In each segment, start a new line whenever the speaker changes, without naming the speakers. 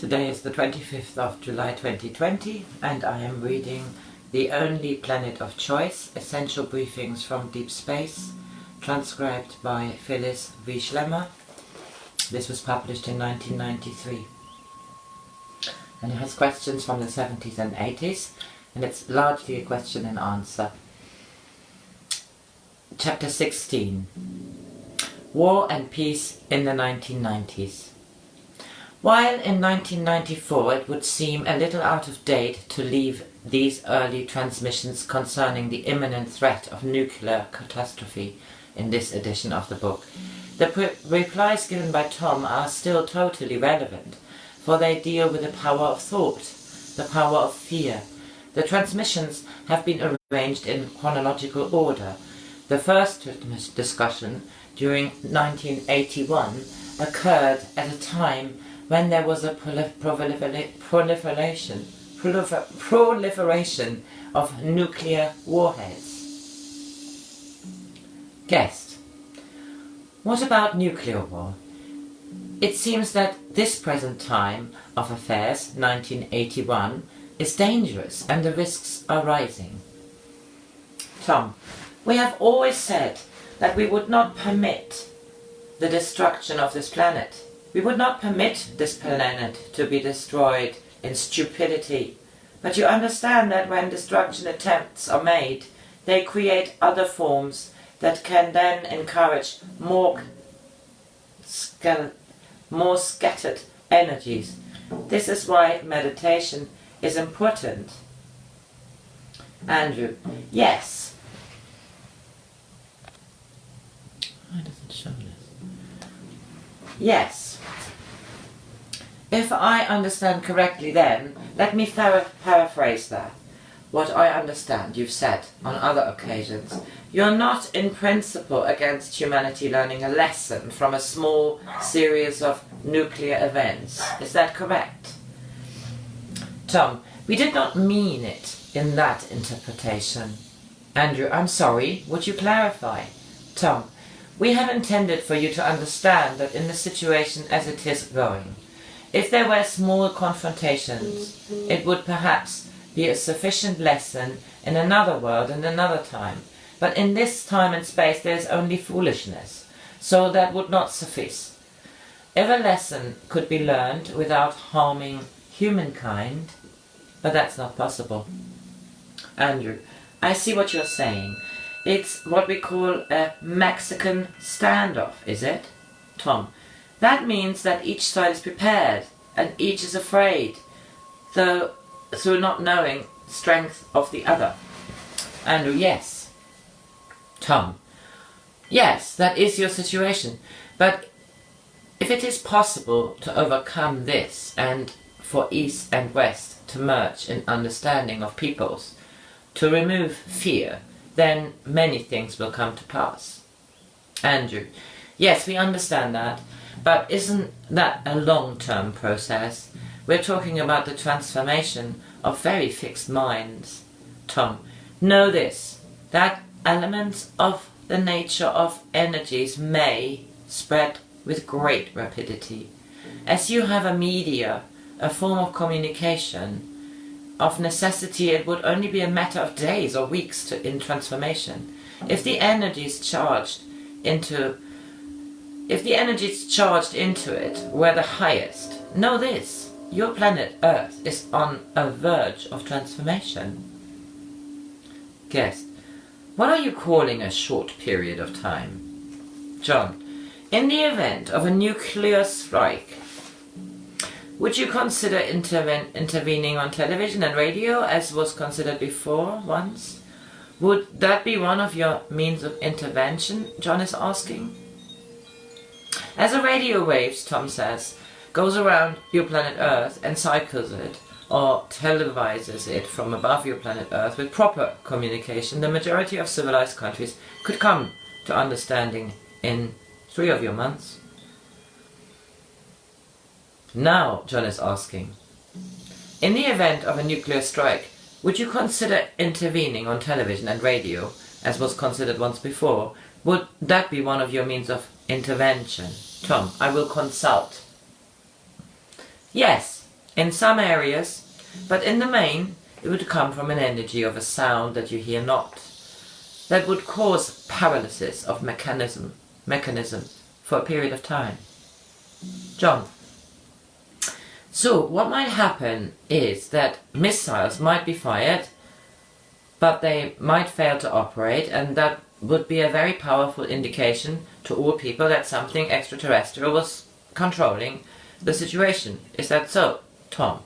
Today is the 25th of July 2020 and I am reading The Only Planet of Choice, Essential Briefings from Deep Space, transcribed by Phyllis v. Schlemmer. This was published in 1993. And it has questions from the 70s and 80s, and it's largely a question and answer. Chapter 16. War and Peace in the 1990s. While in 1994 it would seem a little out of date to leave these early transmissions concerning the imminent threat of nuclear catastrophe in this edition of the book, the replies given by Tom are still totally relevant, for they deal with the power of thought, the power of fear. The transmissions have been arranged in chronological order. The first discussion, during 1981, occurred at a time when there was a proliferation of nuclear warheads. Guest: what about nuclear war? It seems that this present time of affairs, 1981, is dangerous and the risks are rising. Tom: we have always said that we would not permit the destruction of this planet. We would not permit this planet to be destroyed in stupidity. But you understand that when destruction attempts are made, they create other forms that can then encourage more scattered energies. This is why meditation is important. Andrew: yes. Why does it show this? Yes. If I understand correctly then, let me paraphrase that. What I understand you've said on other occasions, you're not in principle against humanity learning a lesson from a small series of nuclear events. Is that correct? Tom: we did not mean it in that interpretation. Andrew: I'm sorry, would you clarify? Tom: we have intended for you to understand that in the situation as it is going, if there were small confrontations, it would perhaps be a sufficient lesson in another world and another time. But in this time and space there is only foolishness, so that would not suffice. If a lesson could be learned without harming humankind, but that's not possible. Andrew: I see what you're saying. It's what we call a Mexican standoff, is it? Tom: that means that each side is prepared and each is afraid, though through not knowing the strength of the other. Andrew: yes. Tom: yes, that is your situation. But if it is possible to overcome this and for East and West to merge in understanding of peoples, to remove fear, then many things will come to pass. Andrew: yes, we understand that. But isn't that a long-term process? We're talking about the transformation of very fixed minds. Tom: know this, that elements of the nature of energies may spread with great rapidity. As you have a media, a form of communication, of necessity it would only be a matter of days or weeks in transformation. If the energies charged into it were the highest, know this, your planet Earth is on a verge of transformation. Guest: what are you calling a short period of time? John: in the event of a nuclear strike, would you consider intervening on television and radio as was considered before once? Would that be one of your means of intervention? John is asking. As a radio waves, Tom says, goes around your planet Earth and cycles it, or televises it from above your planet Earth with proper communication, the majority of civilized countries could come to understanding in 3 of your months. Now, John is asking, in the event of a nuclear strike, would you consider intervening on television and radio, as was considered once before? Would that be one of your means of intervention? Tom: I will consult. Yes, In some areas, but in the main, it would come from an energy of a sound that you hear not, that would cause paralysis of mechanism for a period of time. John. So what might happen is that missiles might be fired, but they might fail to operate, and that would be a very powerful indication to all people that something extraterrestrial was controlling the situation. Is that so, Tom?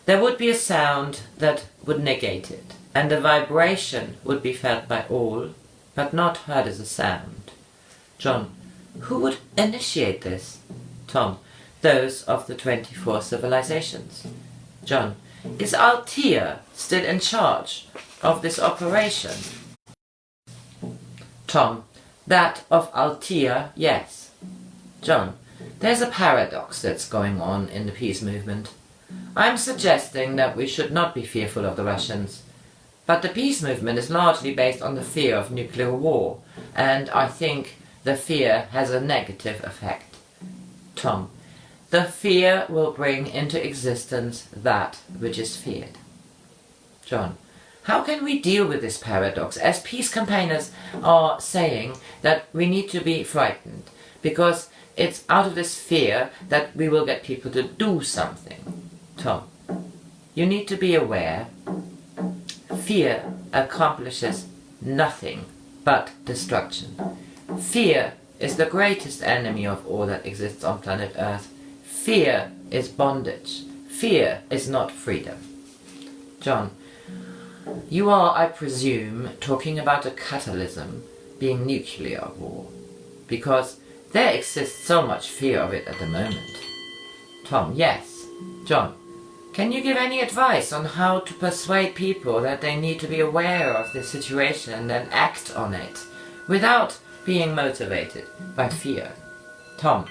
There would be a sound that would negate it, and the vibration would be felt by all, but not heard as a sound. John. Who would initiate this? Tom. Those of the 24 civilizations. John. Is Althea still in charge of this operation? Tom. That of Althea, yes. John. There's a paradox that's going on in the peace movement. I'm suggesting that we should not be fearful of the Russians. But the peace movement is largely based on the fear of nuclear war, and I think the fear has a negative effect. Tom. The fear will bring into existence that which is feared. John. How can we deal with this paradox, as peace campaigners are saying that we need to be frightened, because it's out of this fear that we will get people to do something? Tom. You need to be aware. Fear accomplishes nothing but destruction. Fear is the greatest enemy of all that exists on planet Earth. Fear is bondage. Fear is not freedom. John. You are, I presume, talking about a catalysm being nuclear war, because there exists so much fear of it at the moment. Tom. Yes. John. Can you give any advice on how to persuade people that they need to be aware of this situation and then act on it, without being motivated by fear? Tom.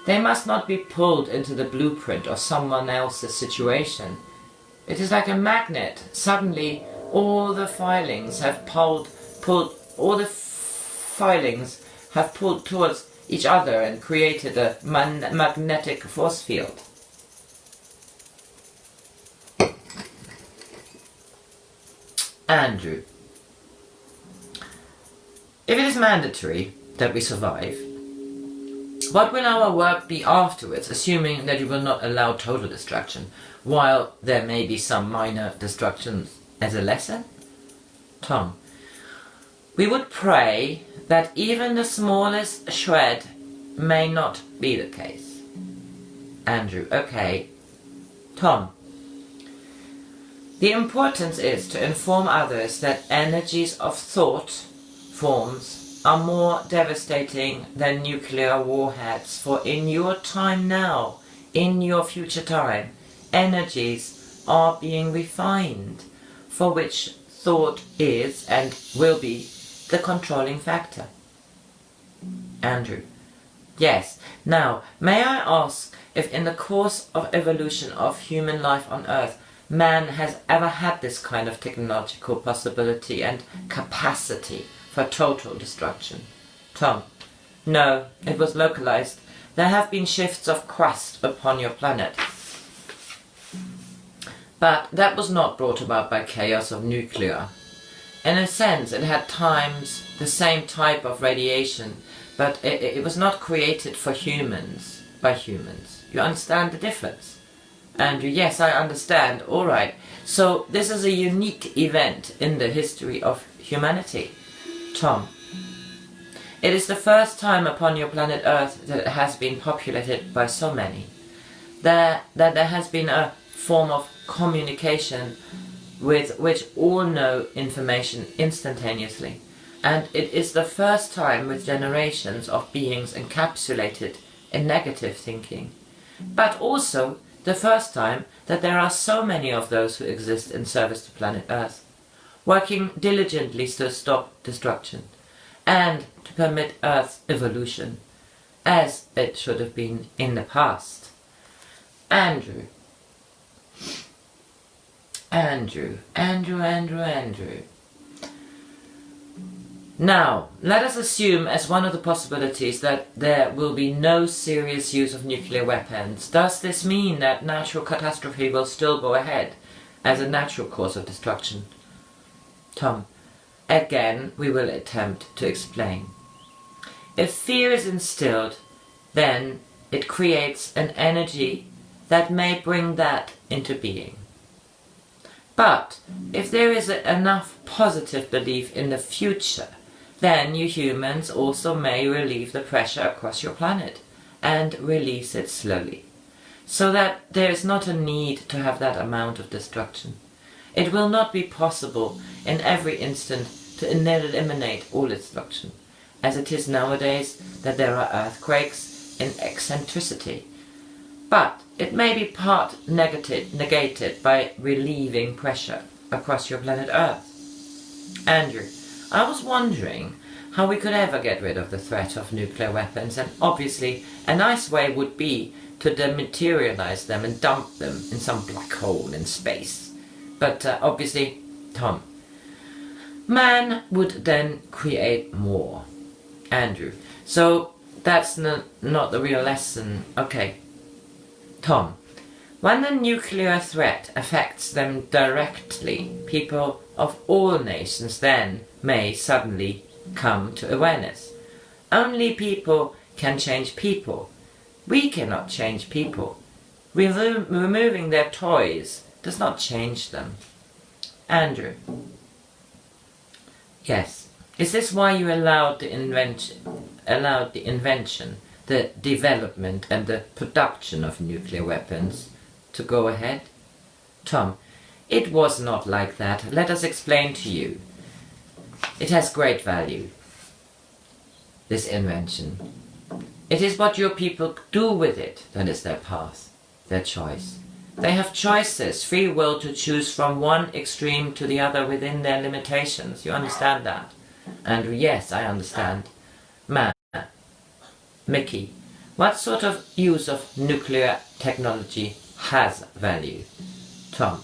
They must not be pulled into the blueprint of someone else's situation. It is like a magnet. Suddenly, all the filings have pulled towards each other and created a magnetic force field. Andrew. If it is mandatory that we survive, what will our work be afterwards, assuming that you will not allow total destruction, while there may be some minor destructions as a lesson? Tom. We would pray that even the smallest shred may not be the case. Andrew. Okay. Tom. The importance is to inform others that energies of thought forms are more devastating than nuclear warheads, for in your time now, in your future time, energies are being refined, for which thought is and will be the controlling factor. Andrew. Yes. Now, may I ask if in the course of evolution of human life on Earth, man has ever had this kind of technological possibility and capacity for total destruction? Tom. No, it was localized. There have been shifts of crust upon your planet. But that was not brought about by chaos of nuclear. In a sense, it had times the same type of radiation, but it was not created for humans, by humans. You understand the difference? Andrew. Yes, I understand. All right. So this is a unique event in the history of humanity. Tom. It is the first time upon your planet Earth that it has been populated by so many. That there has been a form of communication with which all know information instantaneously. And it is the first time with generations of beings encapsulated in negative thinking. But also the first time that there are so many of those who exist in service to planet Earth, working diligently to stop destruction and to permit Earth's evolution, as it should have been in the past. Andrew. Now, let us assume as one of the possibilities that there will be no serious use of nuclear weapons. Does this mean that natural catastrophe will still go ahead as a natural cause of destruction? Tom, again we will attempt to explain. If fear is instilled, then it creates an energy that may bring that into being. But if there is enough positive belief in the future, then you humans also may relieve the pressure across your planet and release it slowly, so that there is not a need to have that amount of destruction. It will not be possible in every instant to eliminate all destruction, as it is nowadays that there are earthquakes in eccentricity. But it may be part negated by relieving pressure across your planet Earth. Andrew, I was wondering how we could ever get rid of the threat of nuclear weapons, and obviously a nice way would be to dematerialize them and dump them in some black hole in space. But obviously, Tom, man would then create more. Andrew, so that's not the real lesson. Okay. Tom, when the nuclear threat affects them directly, people of all nations then may suddenly come to awareness. Only people can change people. We cannot change people. Removing their toys does not change them. Andrew. Yes. Is this why you allowed the invention, the development and the production of nuclear weapons to go ahead? Tom, it was not like that. Let us explain to you. It has great value, this invention. It is what your people do with it that is their path, their choice. They have choices, free will to choose from one extreme to the other within their limitations. You understand that? Andrew, yes, I understand. Man, Mickey, what sort of use of nuclear technology has value? Tom,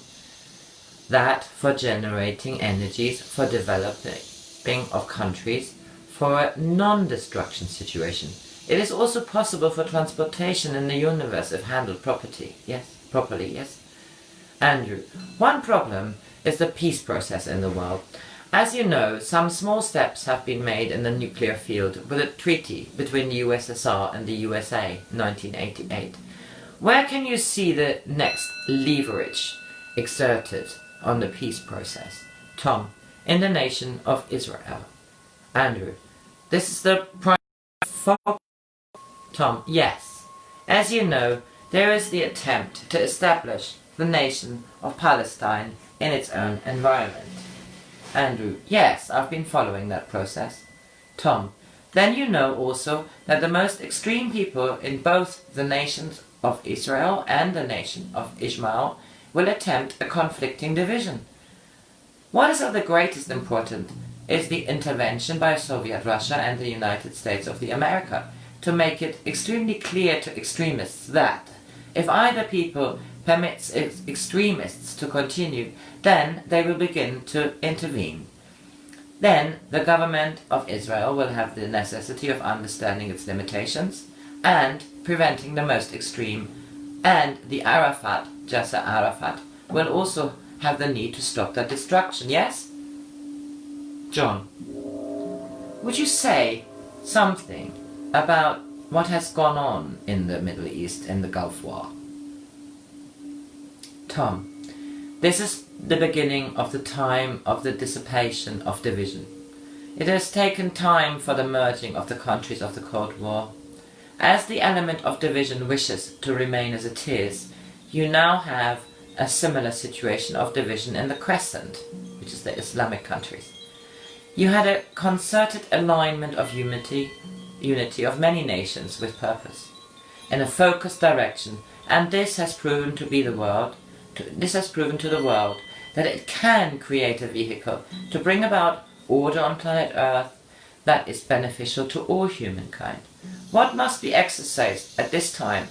that for generating energies for developing of countries for a non-destruction situation. It is also possible for transportation in the universe if handled properly. Yes. Andrew, one problem is the peace process in the world. As you know, some small steps have been made in the nuclear field with a treaty between the USSR and the USA, 1988. Where can you see the next leverage exerted on the peace process? Tom, in the nation of Israel. Andrew, this is the prime focus. Tom, yes. As you know, there is the attempt to establish the nation of Palestine in its own environment. Andrew, yes, I've been following that process. Tom, then you know also that the most extreme people in both the nations of Israel and the nation of Ishmael will attempt a conflicting division. What is of the greatest importance is the intervention by Soviet Russia and the United States of America to make it extremely clear to extremists that if either people permits extremists to continue, then they will begin to intervene. Then the government of Israel will have the necessity of understanding its limitations and preventing the most extreme, and the Yasser Arafat, will also have the need to stop that destruction, yes? John, would you say something about what has gone on in the Middle East in the Gulf War? Tom, this is the beginning of the time of the dissipation of division. It has taken time for the merging of the countries of the Cold War. As the element of division wishes to remain as it is, you now have a similar situation of division in the Crescent, which is the Islamic countries. You had a concerted alignment of unity of many nations with purpose, in a focused direction, and this has proven to the world that it can create a vehicle to bring about order on planet Earth that is beneficial to all humankind. What must be exercised at this time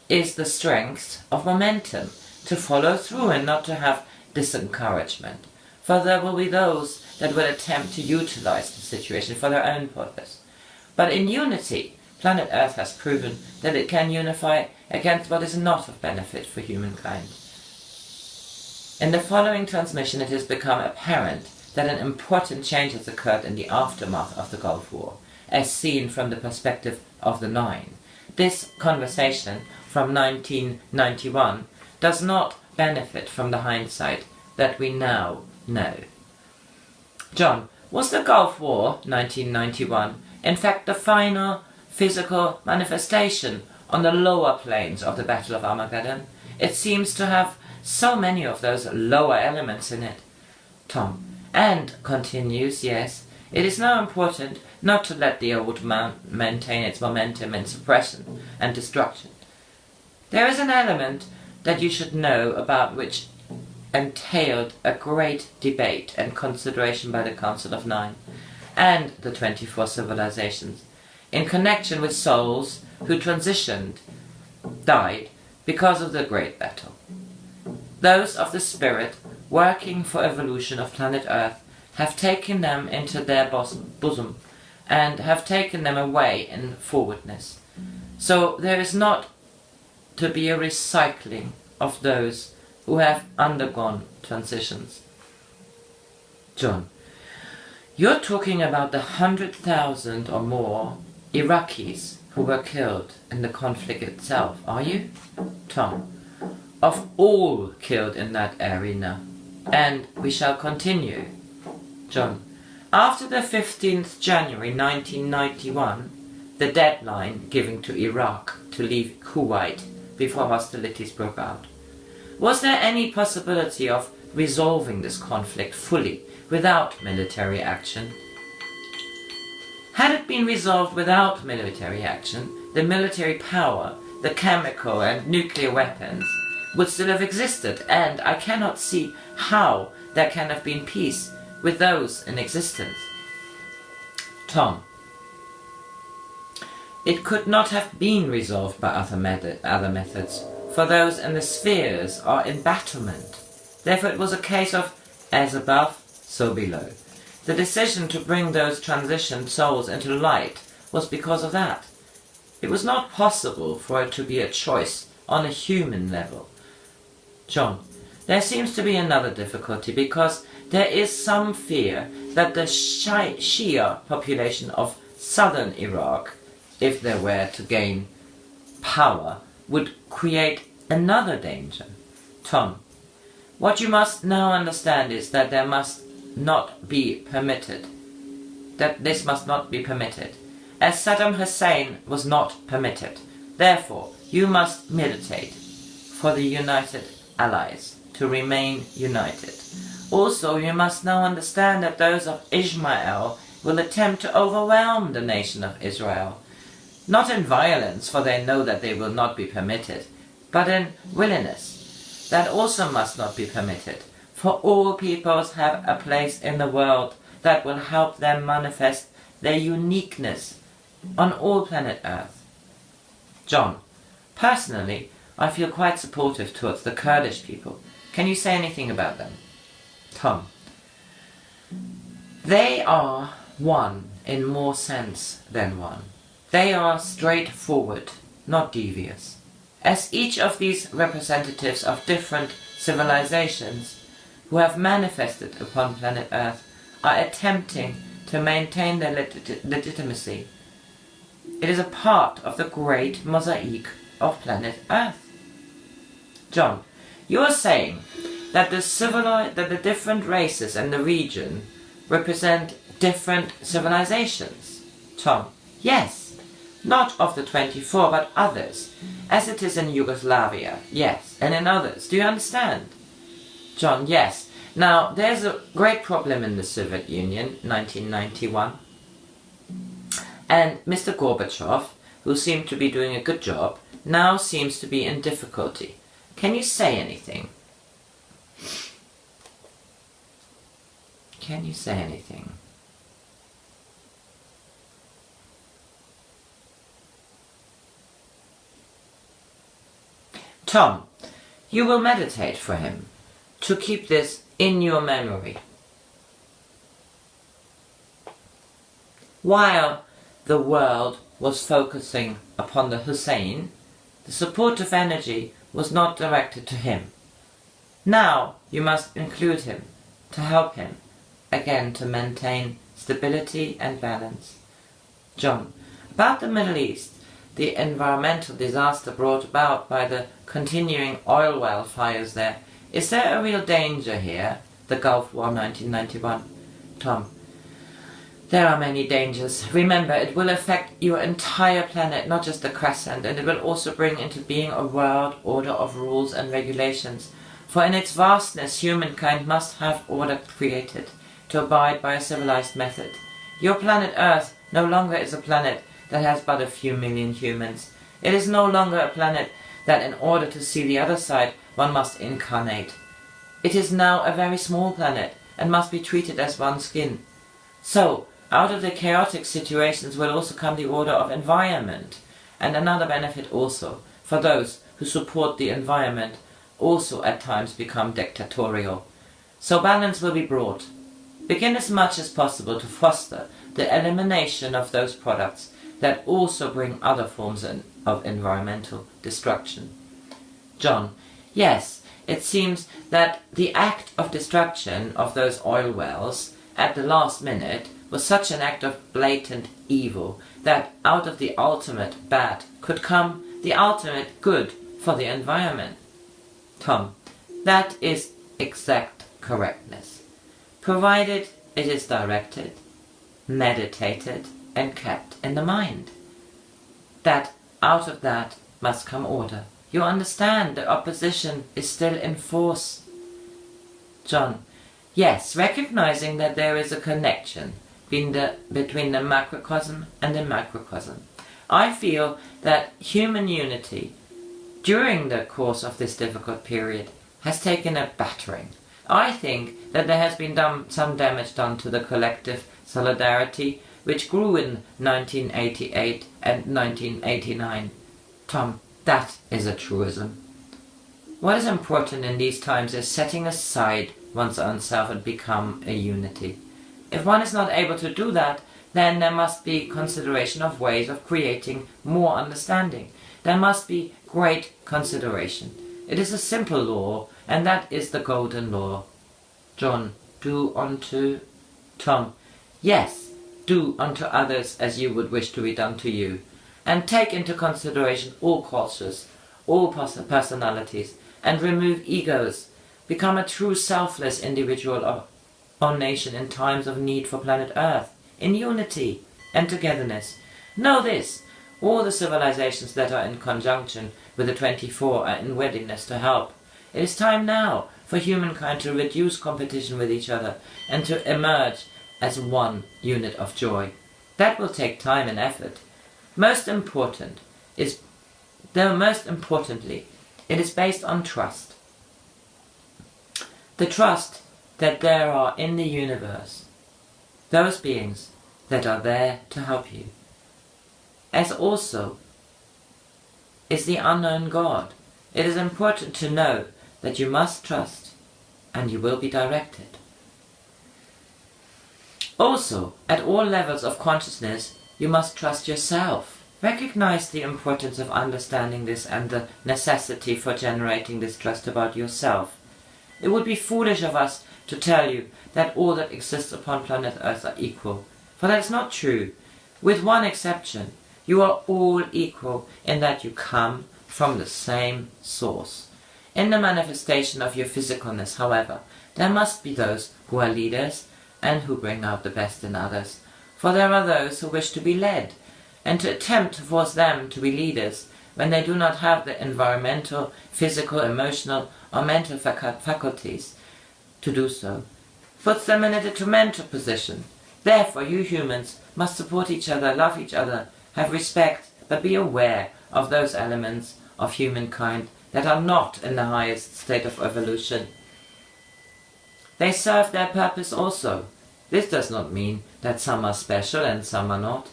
is the strength of momentum to follow through and not to have disencouragement. for there will be those that will attempt to utilize the situation for their own purpose. But in unity, planet Earth has proven that it can unify against what is not of benefit for humankind. In the following transmission, it has become apparent that an important change has occurred in the aftermath of the Gulf War, as seen from the perspective of the Nine. This conversation from 1991 does not benefit from the hindsight that we now know. John, was the Gulf War, 1991, in fact the final physical manifestation on the lower planes of the Battle of Armageddon? It seems to have so many of those lower elements in it. Tom, and continues, yes, it is now important not to let the old maintain its momentum in suppression and destruction. There is an element that you should know about which entailed a great debate and consideration by the Council of Nine and the 24 civilizations in connection with souls who died because of the Great Battle. Those of the spirit working for evolution of planet Earth have taken them into their bosom and have taken them away in forwardness. So there is not to be a recycling of those who have undergone transitions. John, you're talking about the 100,000 or more Iraqis who were killed in the conflict itself, are you? Tom, of all killed in that arena, and we shall continue. John, after the 15th January 1991, the deadline given to Iraq to leave Kuwait before hostilities broke out, was there any possibility of resolving this conflict fully without military action? Had it been resolved without military action, the military power, the chemical and nuclear weapons would still have existed, and I cannot see how there can have been peace with those in existence. Tom, it could not have been resolved by other methods, for those in the spheres are in battlement. Therefore it was a case of as above, so below. The decision to bring those transitioned souls into light was because of that. It was not possible for it to be a choice on a human level. John, there seems to be another difficulty, because there is some fear that the Shia population of southern Iraq, if they were to gain power, would create another danger. Tom, what you must now understand is that this must not be permitted, as Saddam Hussein was not permitted. Therefore, you must militate for the United Allies to remain united. Also, you must now understand that those of Ishmael will attempt to overwhelm the nation of Israel, not in violence, for they know that they will not be permitted, but in willingness. That also must not be permitted, for all peoples have a place in the world that will help them manifest their uniqueness on all planet Earth. John, personally, I feel quite supportive towards the Kurdish people. Can you say anything about them? Tom, they are one in more sense than one. They are straightforward, not devious. As each of these representatives of different civilizations who have manifested upon planet Earth are attempting to maintain their legitimacy, it is a part of the great mosaic of planet Earth. John, you are saying that the different races in the region represent different civilizations. Tom, yes, not of the 24 but others, as it is in Yugoslavia, yes, and in others. Do you understand? John, yes. Now, there's a great problem in the Soviet Union, 1991, and Mr. Gorbachev, who seemed to be doing a good job, now seems to be in difficulty. Can you say anything? Can you say anything? Tom, you will meditate for him, to keep this in your memory, While the world was focusing upon the Hussein, the supportive energy was not directed to him. Now you must include him, to help him, again to maintain stability and balance. John, about the Middle East, the environmental disaster brought about by the continuing oil well fires there, is there a real danger here? The Gulf War 1991. Tom, there are many dangers. Remember, it will affect your entire planet, not just the crescent, and it will also bring into being a world order of rules and regulations. For in its vastness, humankind must have order created to abide by a civilized method. Your planet Earth no longer is a planet that has but a few million humans. It is no longer a planet that in order to see the other side one must incarnate. It is now a very small planet and must be treated as one skin. So, out of the chaotic situations will also come the order of environment, and another benefit also, for those who support the environment also at times become dictatorial. So balance will be brought. Begin as much as possible to foster the elimination of those products that also bring other forms of environmental destruction. John, yes, it seems that the act of destruction of those oil wells at the last minute was such an act of blatant evil that out of the ultimate bad could come the ultimate good for the environment. Tom, that is exact correctness, provided it is directed, meditated, and kept in the mind. That out of that must come order. You understand the opposition is still in force. John, yes, recognizing that there is a connection between the macrocosm and the microcosm. I feel that human unity during the course of this difficult period has taken a battering. I think that there has been some damage done to the collective solidarity which grew in 1988 and 1989. Tom, that is a truism. What is important in these times is setting aside one's own self and become a unity. If one is not able to do that, then there must be consideration of ways of creating more understanding. There must be great consideration. It is a simple law, and that is the golden law. John, do unto Tom. Yes, do unto others as you would wish to be done to you. And take into consideration all cultures, all personalities, and remove egos. Become a true selfless individual or nation in times of need for planet Earth, in unity and togetherness. Know this, all the civilizations that are in conjunction with the 24 are in readiness to help. It is time now for humankind to reduce competition with each other and to emerge as one unit of joy. That will take time and effort. Most importantly, it is based on trust. The trust that there are in the universe those beings that are there to help you, as also is the unknown God. It is important to know that you must trust and you will be directed. Also, at all levels of consciousness, you must trust yourself. Recognize the importance of understanding this and the necessity for generating this trust about yourself. It would be foolish of us to tell you that all that exists upon planet Earth are equal, for that is not true. With one exception, you are all equal in that you come from the same source. In the manifestation of your physicalness, however, there must be those who are leaders and who bring out the best in others, for there are those who wish to be led, and to attempt to force them to be leaders when they do not have the environmental, physical, emotional, or mental faculties to do so, puts them in a detrimental position. Therefore, you humans must support each other, love each other, have respect, but be aware of those elements of humankind that are not in the highest state of evolution. They serve their purpose also. This does not mean that some are special and some are not.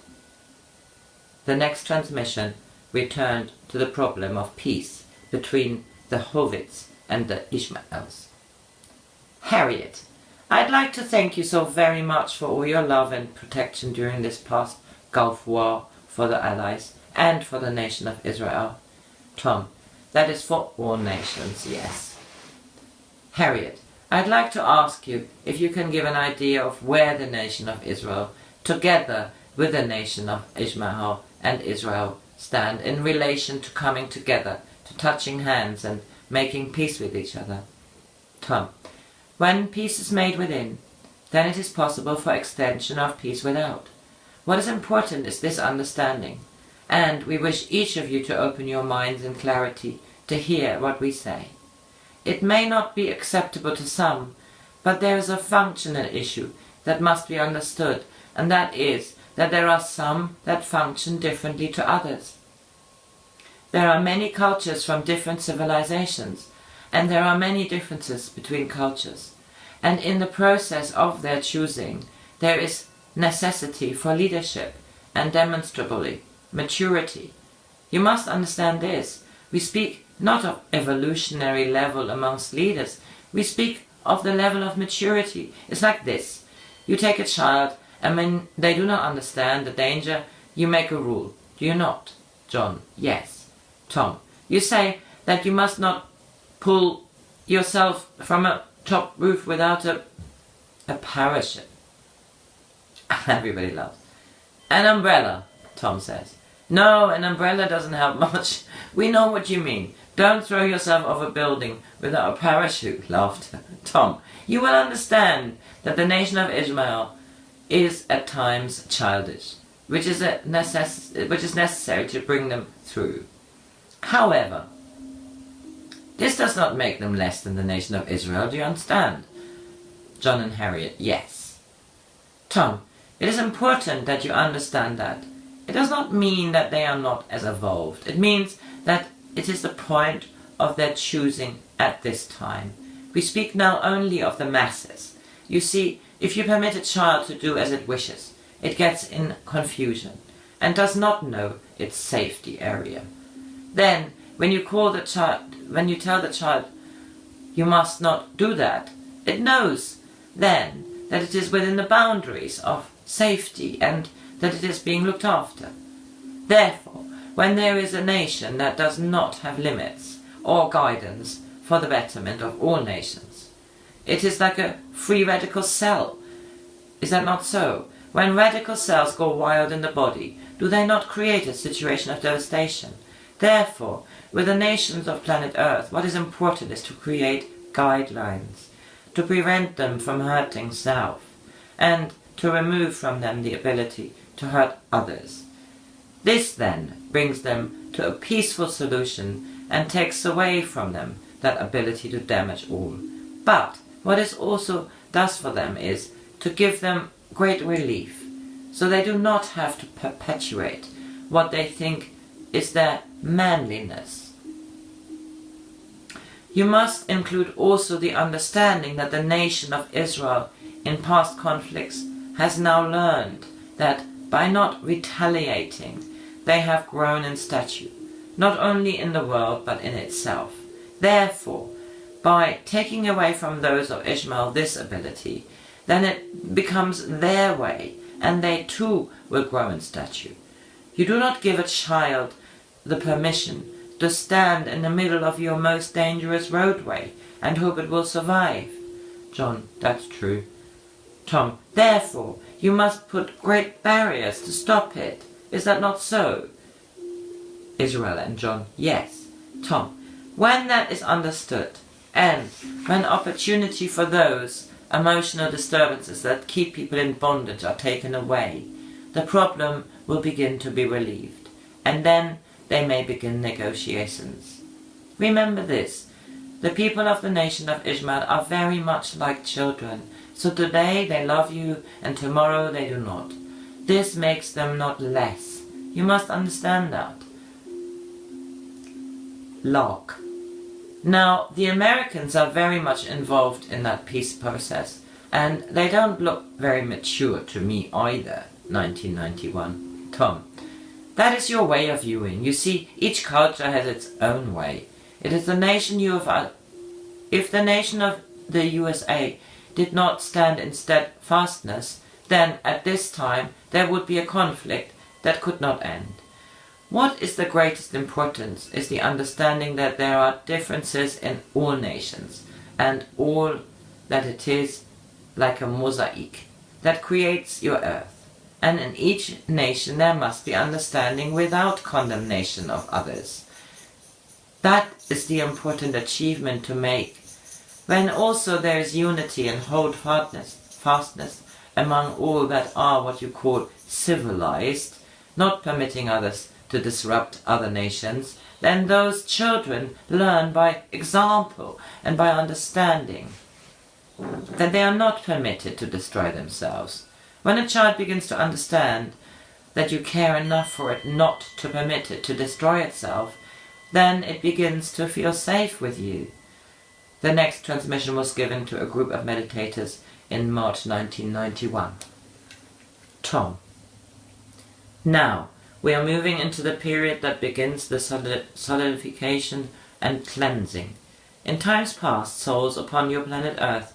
The next transmission returned to the problem of peace between the Hovits and the Ishmaels. Harriet, I'd like to thank you so very much for all your love and protection during this past Gulf War for the Allies and for the nation of Israel. Tom, that is for all nations, yes. Harriet, I'd like to ask you if you can give an idea of where the nation of Israel, together with the nation of Ishmael and Israel, stand in relation to coming together, to touching hands and making peace with each other. Tom, when peace is made within, then it is possible for extension of peace without. What is important is this understanding, and we wish each of you to open your minds in clarity to hear what we say. It may not be acceptable to some, but there is a functional issue that must be understood, and that is that there are some that function differently to others. There are many cultures from different civilizations, and there are many differences between cultures, and in the process of their choosing there is necessity for leadership and demonstrably maturity. You must understand this. We speak not of evolutionary level amongst leaders, we speak of the level of maturity. It's like this. You take a child, and when they do not understand the danger, you make a rule. Do you not? John, yes. Tom, you say that you must not pull yourself from a top roof without a parachute. Everybody laughs. An umbrella, Tom says. No, an umbrella doesn't help much. We know what you mean. Don't throw yourself off a building without a parachute, laughed Tom. You will understand that the nation of Ishmael is at times childish, which is necessary to bring them through. However, this does not make them less than the nation of Israel, do you understand? John and Harriet, yes. Tom, it is important that you understand that. It does not mean that they are not as evolved. It means that it is the point of their choosing at this time. We speak now only of the masses. You see, if you permit a child to do as it wishes, it gets in confusion and does not know its safety area. Then, when you tell the child, you must not do that, it knows then that it is within the boundaries of safety and that it is being looked after. Therefore, when there is a nation that does not have limits or guidance for the betterment of all nations, it is like a free radical cell. Is that not so? When radical cells go wild in the body, do they not create a situation of devastation? Therefore, with the nations of planet Earth, what is important is to create guidelines, to prevent them from hurting self, and to remove from them the ability to hurt others. This then brings them to a peaceful solution and takes away from them that ability to damage all. But what it also does for them is to give them great relief, so they do not have to perpetuate what they think is their manliness. You must include also the understanding that the nation of Israel in past conflicts has now learned that by not retaliating, they have grown in stature, not only in the world but in itself. Therefore, by taking away from those of Ishmael this ability, then it becomes their way, and they too will grow in stature. You do not give a child the permission to stand in the middle of your most dangerous roadway and hope it will survive. John, that's true. Tom, therefore, you must put great barriers to stop it. Is that not so? Israel and John, yes. Tom, when that is understood, and when opportunity for those emotional disturbances that keep people in bondage are taken away, the problem will begin to be relieved, and then they may begin negotiations. Remember this, the people of the nation of Ishmael are very much like children, so today they love you and tomorrow they do not. This makes them not less. You must understand that. Locke. Now, the Americans are very much involved in that peace process, and they don't look very mature to me either. 1991. Tom, that is your way of viewing. You see, each culture has its own way. It is the nation if the nation of the USA did not stand in steadfastness, then at this time there would be a conflict that could not end. What is the greatest importance is the understanding that there are differences in all nations, and all that it is like a mosaic that creates your earth. And in each nation there must be understanding without condemnation of others. That is the important achievement to make, when also there is unity and holdfastness among all that are what you call civilized, not permitting others to disrupt other nations. Then those children learn by example and by understanding that they are not permitted to destroy themselves. When a child begins to understand that you care enough for it not to permit it to destroy itself, then it begins to feel safe with you. The next transmission was given to a group of meditators in March 1991. Tom. Now, we are moving into the period that begins the solidification and cleansing. In times past, souls upon your planet Earth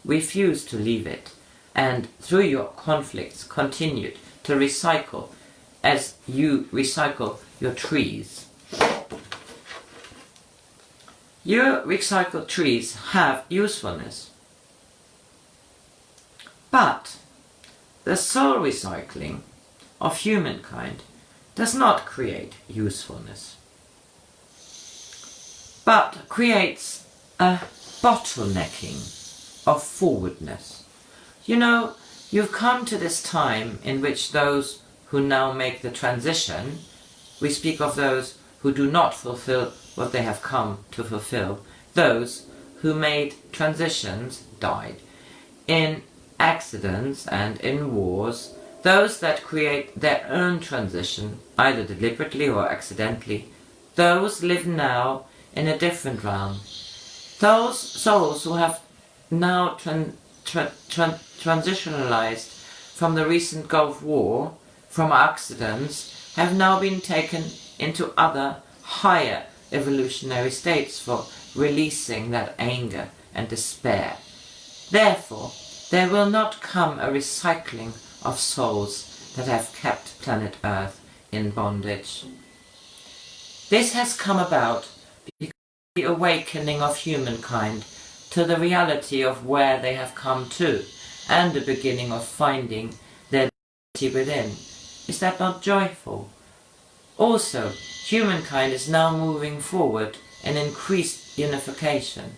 refused to leave it, and through your conflicts continued to recycle as you recycle your trees. Your recycled trees have usefulness, but the soul recycling of humankind does not create usefulness, but creates a bottlenecking of forwardness. You know, you've come to this time in which those who now make the transition, we speak of those who do not fulfill what they have come to fulfill, those who made transitions died in accidents and in wars, those that create their own transition, either deliberately or accidentally, those live now in a different realm. Those souls who have now transitionalized from the recent Gulf War, from accidents, have now been taken into other, higher evolutionary states for releasing that anger and despair. Therefore, there will not come a recycling of souls that have kept planet Earth in bondage. This has come about because of the awakening of humankind to the reality of where they have come to, and the beginning of finding their divinity within. Is that not joyful? Also, humankind is now moving forward in increased unification,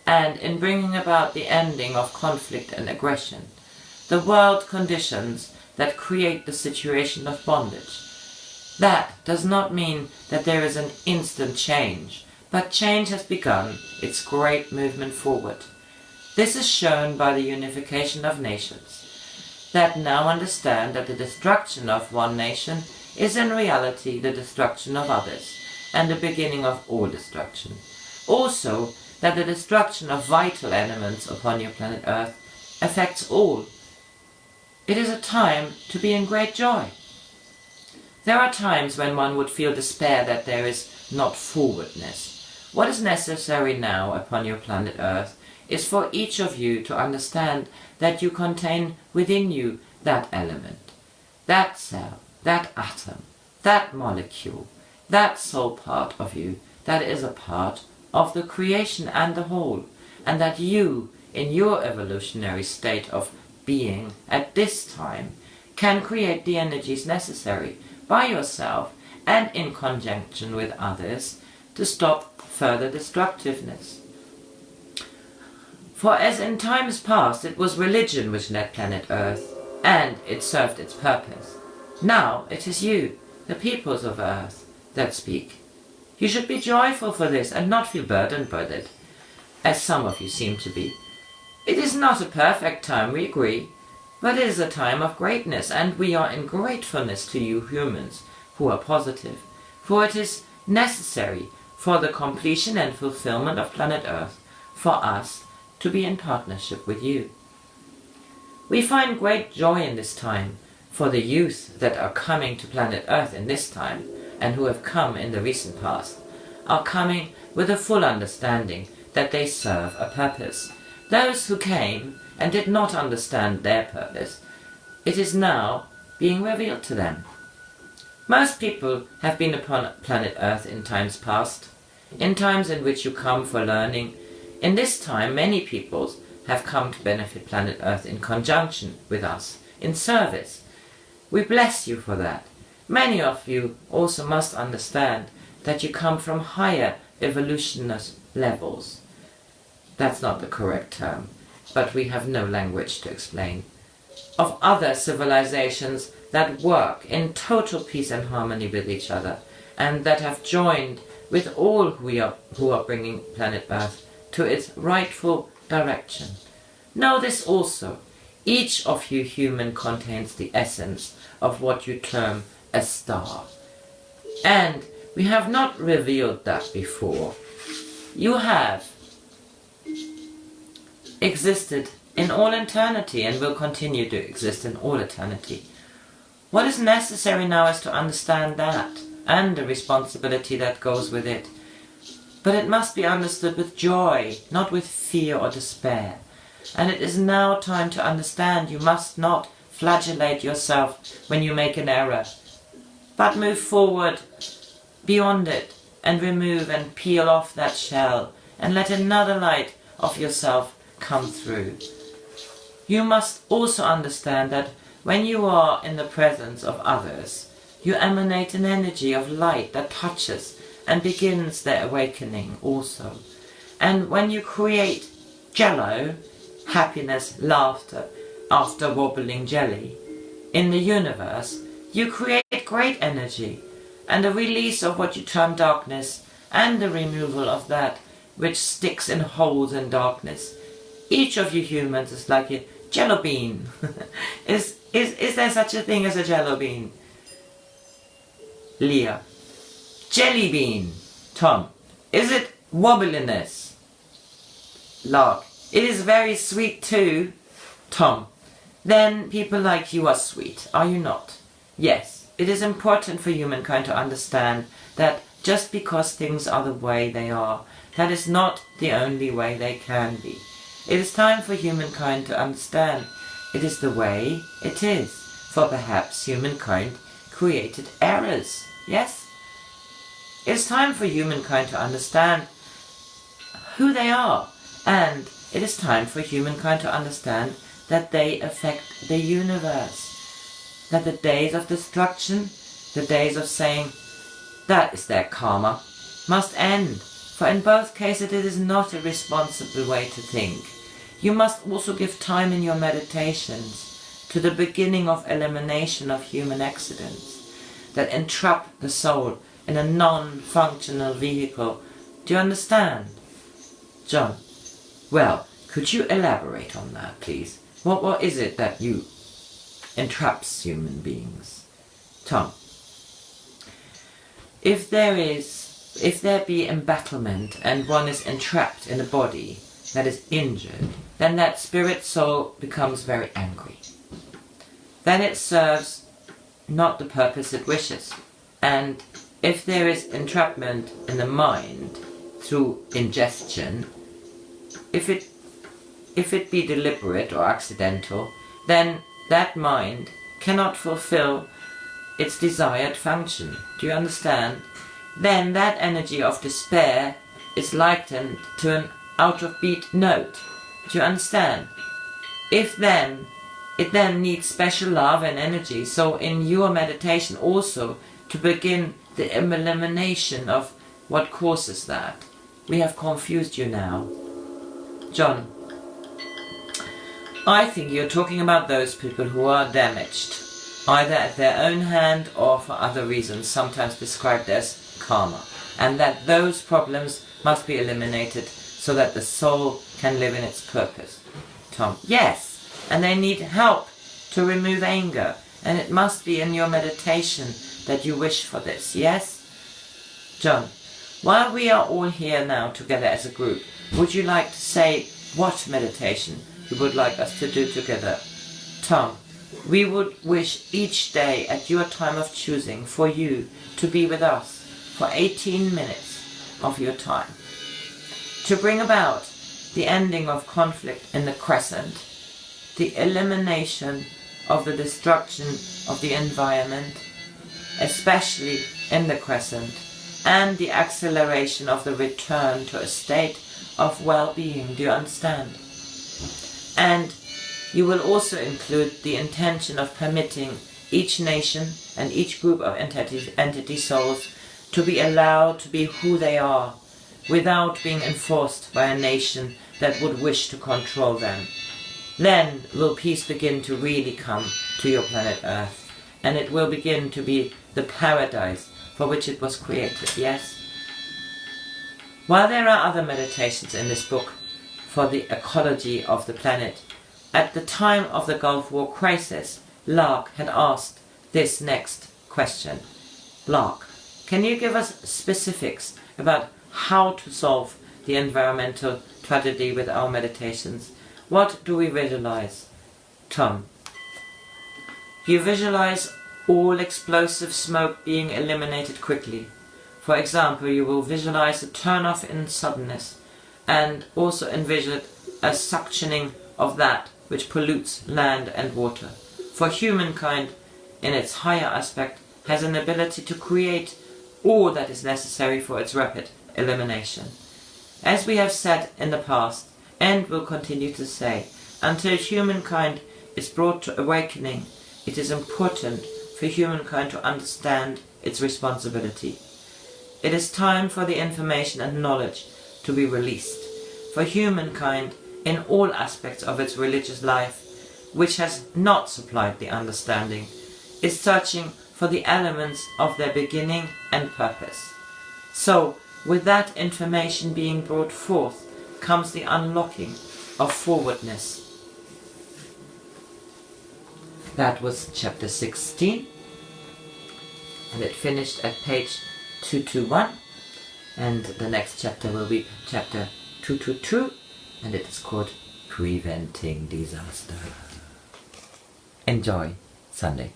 and in bringing about the ending of conflict and aggression, the world conditions that create the situation of bondage. That does not mean that there is an instant change, but change has begun its great movement forward. This is shown by the unification of nations, that now understand that the destruction of one nation is in reality the destruction of others, and the beginning of all destruction. Also, that the destruction of vital elements upon your planet Earth affects all. It is a time to be in great joy. There are times when one would feel despair that there is not forwardness. What is necessary now upon your planet Earth is for each of you to understand that you contain within you that element, that cell, that atom, that molecule, that soul part of you that is a part of the creation and the whole, and that you, in your evolutionary state of being at this time, can create the energies necessary by yourself and in conjunction with others to stop further destructiveness. For as in times past it was religion which led planet Earth, and it served its purpose, now it is you, the peoples of Earth, that speak. You should be joyful for this and not feel burdened by it, as some of you seem to be. It is not a perfect time, we agree, but it is a time of greatness, and we are in gratefulness to you humans who are positive, for it is necessary for the completion and fulfillment of planet Earth for us to be in partnership with you. We find great joy in this time for the youth that are coming to planet Earth in this time, and who have come in the recent past, are coming with a full understanding that they serve a purpose. Those who came and did not understand their purpose, it is now being revealed to them. Most people have been upon planet Earth in times past, in times in which you come for learning. In this time, many peoples have come to benefit planet Earth in conjunction with us, in service. We bless you for that. Many of you also must understand that you come from higher evolutionist levels. That's not the correct term, but we have no language to explain. Of other civilizations that work in total peace and harmony with each other, and that have joined with all who are bringing planet Earth to its rightful direction. Know this also. Each of you human contains the essence of what you term a star. And we have not revealed that before. You have existed in all eternity and will continue to exist in all eternity. What is necessary now is to understand that and the responsibility that goes with it. But it must be understood with joy, not with fear or despair. And it is now time to understand you must not flagellate yourself when you make an error, but move forward beyond it and remove and peel off that shell and let another light of yourself come through. You must also understand that when you are in the presence of others, you emanate an energy of light that touches and begins their awakening also. And when you create jello, happiness, laughter, after wobbling jelly, in the universe, you create great energy and a release of what you term darkness and the removal of that which sticks in holes in darkness. Each of you humans is like a jello bean. Is there such a thing as a jello bean? Leah. Jelly bean. Tom. Is it wobbliness? Lark. It is very sweet too. Tom. Then people like you are sweet, are you not? Yes. It is important for humankind to understand that just because things are the way they are, that is not the only way they can be. It is time for humankind to understand it is the way it is, for perhaps humankind created errors, yes? It is time for humankind to understand who they are, and it is time for humankind to understand that they affect the universe, that the days of destruction, the days of saying that is their karma, must end, for in both cases it is not a responsible way to think. You must also give time in your meditations to the beginning of elimination of human accidents that entrap the soul in a non-functional vehicle. Do you understand? John. Well, could you elaborate on that, please? What is it that you entraps human beings? Tom. If there be embattlement and one is entrapped in a body that is injured, then that spirit soul becomes very angry. Then it serves not the purpose it wishes. And if there is entrapment in the mind through ingestion, if it be deliberate or accidental, then that mind cannot fulfill its desired function. Do you understand? Then that energy of despair is likened to an out of beat note. Do you understand? It then needs special love and energy. So in your meditation also to begin the elimination of what causes that. We have confused you now. John. I think you're talking about those people who are damaged, either at their own hand or for other reasons, sometimes described as karma, and that those problems must be eliminated so that the soul can live in its purpose. Tom. Yes, and they need help to remove anger, and it must be in your meditation that you wish for this, yes? John. While we are all here now together as a group, would you like to say what meditation you would like us to do together? Tom. We would wish each day at your time of choosing for you to be with us for 18 minutes of your time, to bring about the ending of conflict in the crescent the elimination of the destruction of the environment, especially in the crescent, and the acceleration of the return to a state of well-being. Do you understand? And you will also include the intention of permitting each nation and each group of entity souls to be allowed to be who they are, without being enforced by a nation that would wish to control them. Then will peace begin to really come to your planet Earth, and it will begin to be the paradise for which it was created, yes? While there are other meditations in this book for the ecology of the planet, at the time of the Gulf War crisis, Lark had asked this next question. Lark, can you give us specifics about how to solve the environmental tragedy with our meditations? What do we visualize? Tom, you visualize all explosive smoke being eliminated quickly. For example, you will visualize a turn-off in suddenness, and also envision a suctioning of that which pollutes land and water. For humankind, in its higher aspect, has an ability to create all that is necessary for its rapid elimination. As we have said in the past, and will continue to say, until humankind is brought to awakening, it is important for humankind to understand its responsibility. It is time for the information and knowledge to be released, for humankind in all aspects of its religious life, which has not supplied the understanding, is searching for the elements of their beginning and purpose. So, with that information being brought forth, comes the unlocking of forwardness. That was chapter 16, and it finished at page 221, and the next chapter will be chapter 222, and it is called Preventing Disaster. Enjoy Sunday.